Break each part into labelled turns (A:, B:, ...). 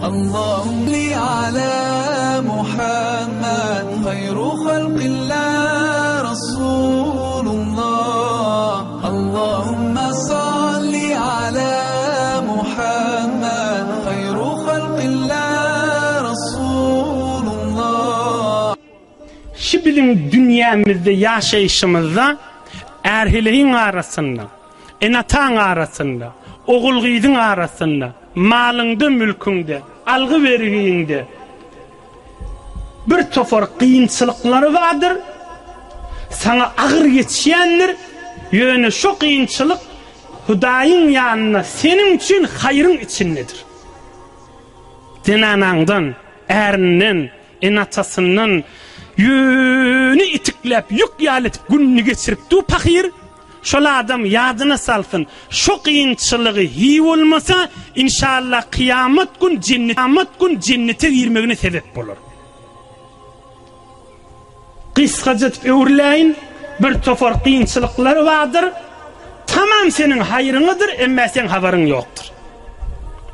A: اللهم صل على محمد خير خلق الله رسول الله اللهم صل على محمد خير خلق الله رسول الله.
B: Şimdi dünyamızda yaşayışımızda erheleyin arasında, enatan arasında, oğul gıydın arasında, malında, mülkünde, algı vergiyinde bir tofor kıyınçılıkları vardır. Sana ağır geçenler, yönü şu kıyınçılık Hudayın yanına senin için hayrın içindedir. Dinanandan, erinin, enatasının yönü itiklep, yük yaletip, gününü geçirip du pakir, şola adam yadına salsın. Şu kıyınçılığı hiy olmasa inşallah kıyamet gün cennete girmegine sebep olur. Kıskaca öğürleyin bir tofor kıyınçılıkları vardır. Tamam senin hayrınıdır ama sen haberin yoktur.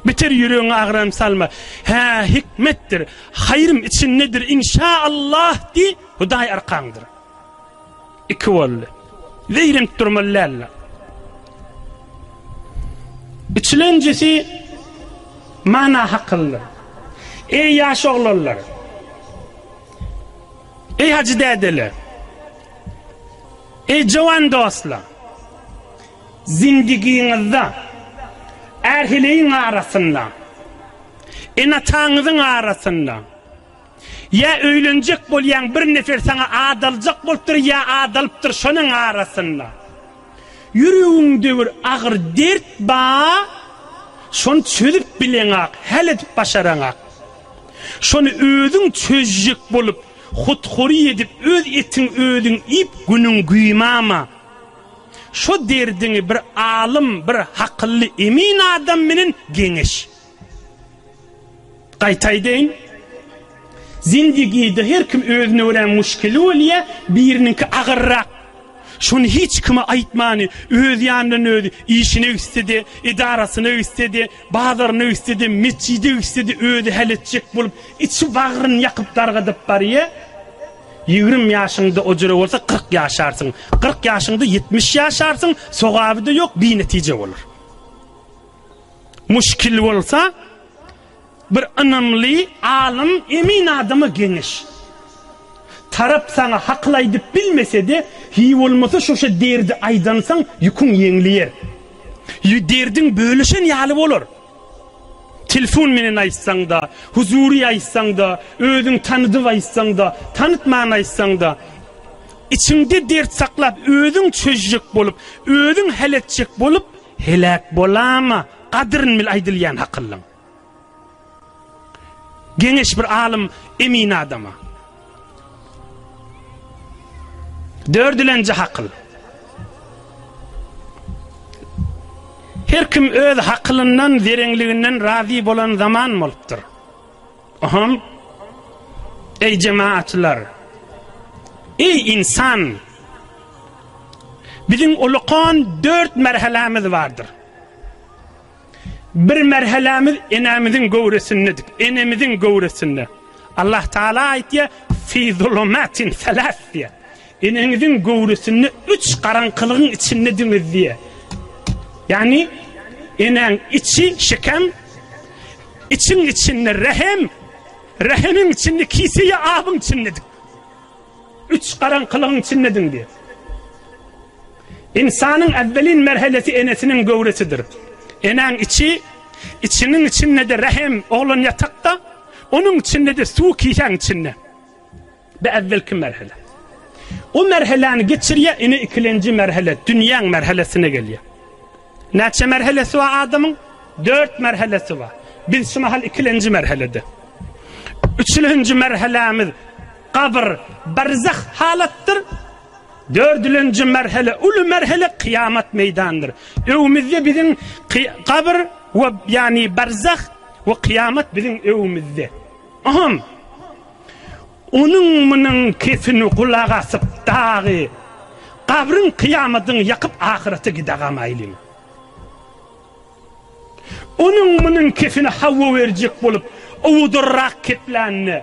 B: Bitir yüreğini ağıram salma. Ha hikmettir. Hayrım için nedir inşallah di Huday arkandır. İki oldu. Veyrim durmallarla. Üçüncüsü mana hakkıllı. Ey yaş oğullar. Ey hacı dedeler. Ey cavan dostlar. Zindiginizde erhileyin arasında, enatanızın arasında, ya öylenecek bolyan bir nefer sana adalcak boltur ya adalıptır şonun arasında. Yüreğinde bir ağır dert ba, şonu çözüp bilenak, halledip başaranak. Şonu ödün çözecek bolup, hutkuri edip, öz etin ödün ip günün güymama. Şu derdini bir alim, bir hakıllı, emin adam minin geniş. Qaytay deyin. Zindigide her kim özüne öğren müşkili oluyor, birininki ağırrak. Şunu hiç kime aytmani, öz yanından özü, işini istedi, idarasını istedi, bağlarını istedi, mescidi istedi, özü halledecek bulup, içi bağırını yakıp dargadıp bariye. 20 yaşında ocura olsa 40 yaşarsın. 40 yaşında 70 yaşarsın. Sogabı da yok, bir netice olur. Müşkil olsa bir önemli alim, emin adamı geniş. Tarap sana haklaydıp bilmese de hiy olmasa şoşa derdi aydansan yükün yengliyer. Derdin bölüşen yalı olur. Telefon menen aytsan da, huzuri aytsan da, özün tanıdıp aytsan da, tanıtman aytsan da, içinde dert saklap, özün çözecek bolup, özün halledecek bolup, helak bolama, kadrin mil aydılyan hakıllan. Geniş bir alim, emin adama. Dördülence hakıl. Her kim öz hakkılından, verenliğinden razı bolan zaman moluptur. Aham, ey cemaatlar, ey insan, bizim ulukan 4 merhalemiz vardır. Bir merhalemiz enemizin gövresindedir, enemizin gövresinde. Allah Teala ayetiye, fi zulumatin felasiye, enemizin gövresinde 3 karanlığın içindedir diye. Yani enen içi şekem, için içinde rehem, rehemin içinde kisiye abın içindedir. 3 karanlığın içindedir diye. İnsanın evvelin merhalesi enesinin gövresidir. Enen içi, içinin içinde de rehem, oğlun yatakta, onun içinde de su kişen içinde. Bu evvelki merhale. O merhaleni geçiriyor, ene ikinci merhale, dünyanın merhalesine geliyor. Neçe merhalesi var adamın? 4 merhalesi var. Biz şu mahal 2. merhalede. 3. merhalemiz kabr, barzah halattır. 4. merhale, ulu merhale kıyamet meydandır. Evimizde bizim kabr ve yani barzah ve kıyamet bizim evimizde. Aham. Onun bunun kefini kulağa asıp dağı, kabrın kıyametini yakıp ahirete gideğamaylim. onun bunun kefine havva verecek bolup owudurrak keplanny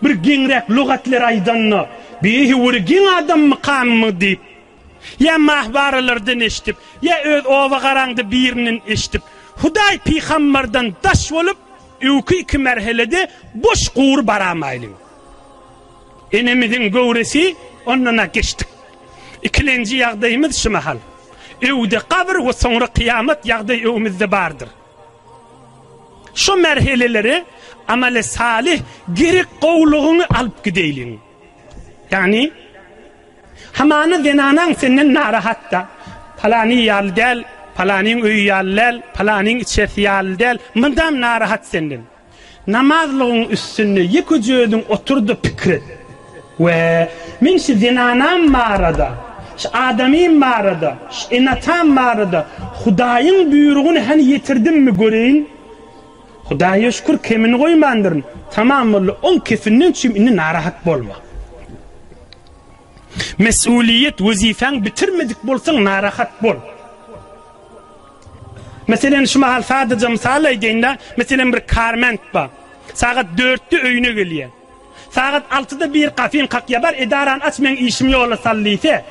B: bir genrek lügatlar aydanna bihi urgin adam maqamı deyip ya mahbaralardan eşitip ya öz ova qarangda birinin eşitip Huday peygamberden daş bolup iki merhelede boş qur baramaylyň. Enemizin göwresi onnana geçtik. İkilenci ýagdaýymyz şu mahal. Ewde qabr we soňra kıyamet ýagdaý öwümizde bardyr. Şu merheleleri amale salih gerek qowlugyny alyp gideýliň. Yani hamany zenanan senden narahatda falany ýal del, falanyň öýü ýallal, falanyň içesi ýal del, mındam narahat senden. Namazlygyň üstünde ýeki jödüň oturdy pikri. Ve min şu zinanan mağarada, şu adamın mağarada, şu inatan mağarada Hudaýyň buyrugyny hani yetirdim mi göreyin? Hudaýa şükür kemini goýmandyryn. Tamam boldy, on kefinden çym inni narahat bolma. Mesuliyet wezifäň bitirmedik bolsaň narahat bol. Meselen şu mahal sadece misal aýdynda, meselen bir karment ba. Saat 4'te öýüne gelýär. Saat 6'da bir kafin kakyabar edaran açmen işim yola salliyse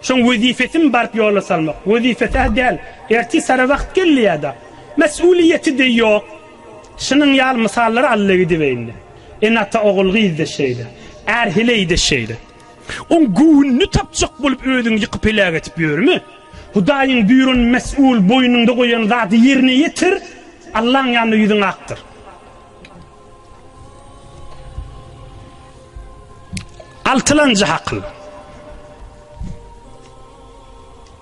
B: şun vazifetim barp yola salmak vazifete del erti sara vakt gelli ya da mesuliyeti de yok şunun yal misalları Allah'a gidiveyinde enata oğulgıyız da şeyde erhileyi de şeyde on güğününü tapçak bulup ödün yıkıp ilag etip yürümü Hudaýyň buyurun mesul boynunda koyan zatı yerine yetir Allah'ın yanında yüzün aktır. Altılancı hakıl.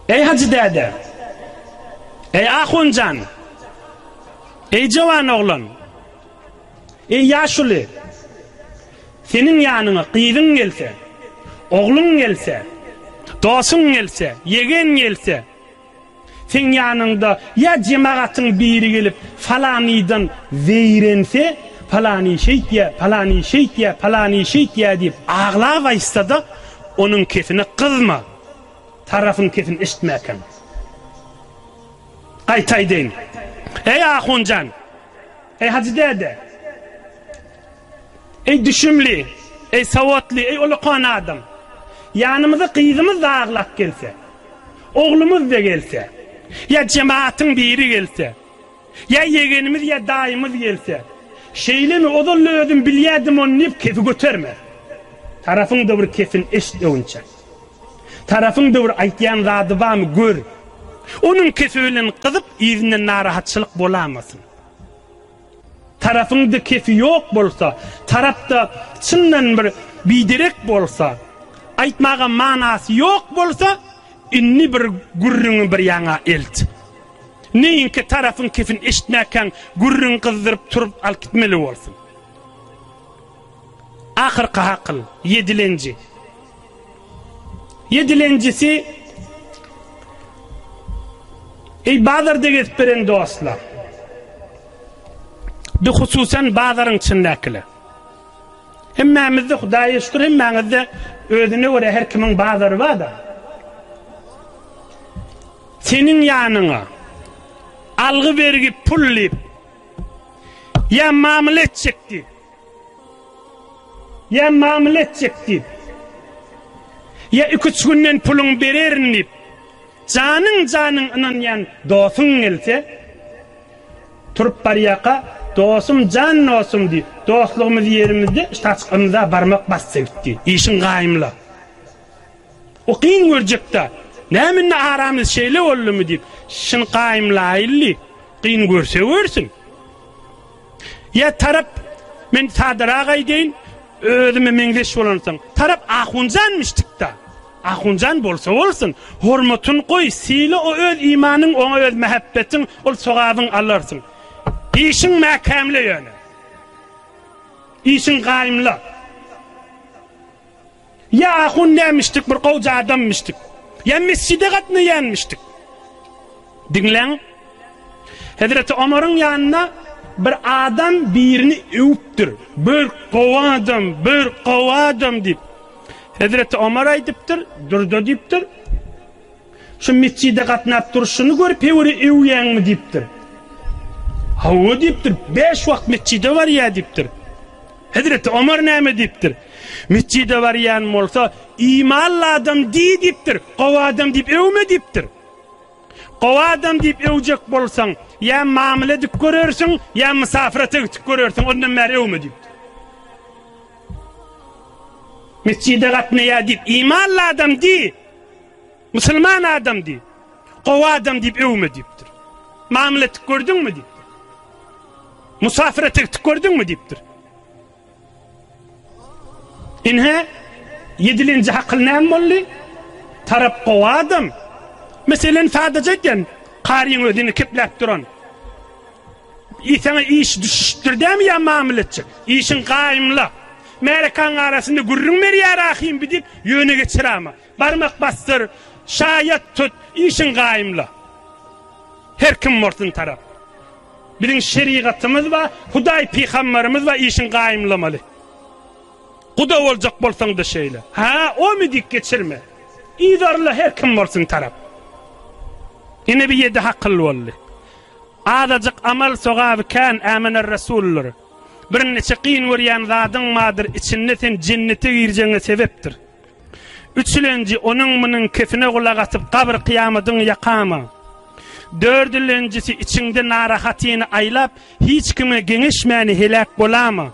B: Ey hacı dede, ey ahuncan, ey cavan oğlan, ey yaşlı, senin yanına kıydın gelse, oğlun gelse, dostun gelse, yegen gelse, sen yanında ya cemaatın biri gelip falaniden veyrense, falani şeytye, falani şeytye, falani şeytye deyip ağlayıpsa da onun kefine kızma. Tarafın kefini işitmeken. Aytay deyin. Ey ahuncan, ey hacı dede, ey düşümlü, ey savatlı, ey ulukan adam. Yanımıza kızımız da ağlak gelse, oğlumuz da gelse, ya cemaatin biri gelse, ya yegenimiz ya dayımız gelse, şeyle mi odunlu ödüm bilyedim onu nip kefi götürme. Tarafın da bir kefin eşit önce. Tarafın da bir aytyan zadı var mı gör. Onun kefiyle kızıp izinden narahatçılık bolamasın. Tarafın da kefi yok bolsa, tarafta çından bir bidirek bolsa, aytmağa manası yok bolsa, inni bir gurrunu bir yana elt. Neyinki tarafın kefin eşitmeken gurrun kızdırıp turup al gitmeli olsun. Ahırkı hakıl, yedilenci. Yedilencisi ey bazarda gezip beren dostlar. Bir hususen bazarın içindekili. Hemmemizde Hudaýa şükür, hemmemizde özüne göre her kimin bazarı var da. Senin yanına algı vergi pullip ya mamule edecekti, ya mamule edecekti, ya 2-3 günden pulun bererin deyip canın anan yan dostun gelse turup bariyaka dostum can olsun deyip dostluğumuz yerimizde açıkımıza barmak bassayıpti işin gayimla o kıyın görecek da ne minne aramız şeyle oldu mu deyip şın gayimla illi kıyın görse görsün ya tarap men sadıra gaydeyin özüme mengeş olansan tarap ahuncanmıştık da ahuncan bolsa olsun hormatun koy sile o öz imanın ona öz mehabbetin ol sogabın alırsın işin makamle yönü işin gayimla ya ahun demiştik bir koca adammıştık ya mescide katını yenmiştik dinlen Hazreti Ömer'in yanına bir adam birini övüptür bir kovadım deyip Hazreti Ömer aydıptır durdu deyiptir şu mescide katınap duruşunu görüp evri evyen mi deyiptir Hawa diptir. 5 wagt mescide var ya diptir. Hazreti Ömer näme diptir? Mescide var ýan bolsa, imanly adam diptir. Gowa adam dip ewme diptir. Gowa adam dip ewjek bolsaň, ya muamele edip görersiň, ya musafirete edip görersiň, ondan bäri ewme diptir. Mescide gatnaýa dip imanly adam di. Müslüman adam di. Gowa adam dip ewme diptir. Muamele edip gördüňmi diptir. Musafirete edip gördüňmi diptir. İnhe yedilinci hakıl näme boldy? Tarap gowa adam. Meselen sadece qariyň özüni kepläp duran. Sana iş düşüştürdämi ya muamele etjek? İşin gaýymly. Merkan arasında gurrun merýär ahim bidip ýöne geçirama. Barmak bastır, şayat tut, işin gaýymly. Her kim bolsun tarap. Biziň şeriatymyz we Hudaý peýgamberimiz we işin gaýymlamaly. Kuda boljak bolsaň da şeýle. Ha, o mi dik geçirme. İdarla her kim bolsun tarap. Ine bir yedi hakıl bolly. Adajyk amal sogaby kan amaner rasullar. Bir neçe qyn görýän zadyň madyr içinde sen jennete girjeňe sebepdir. Üçlenji onuň munyň kefine gulak atyp kabr kıyamadyň ýakama. Dördülenjisi içinde narahatyny aýlap hiç kime geňeşmäni helak bolama.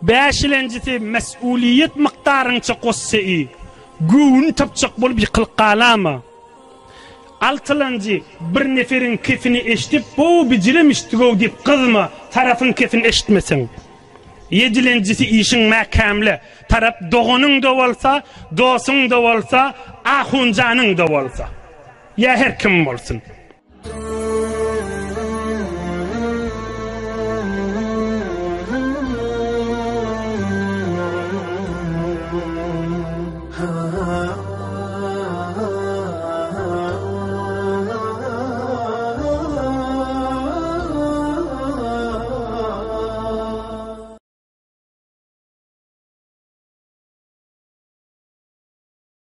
B: Beşilenjisi mesuliyet miktarınça qossy. Güň tapçak bolup ýykylgalama. Altılancı bir neferin kefini eşitip bu bicilim iştigo dip kızma tarafın kefini eşitmesin. Yedilencisi işin makamlı taraf doğunun da olsa, dosun da olsa, ahuncanın da olsa. Ya her kim olsun.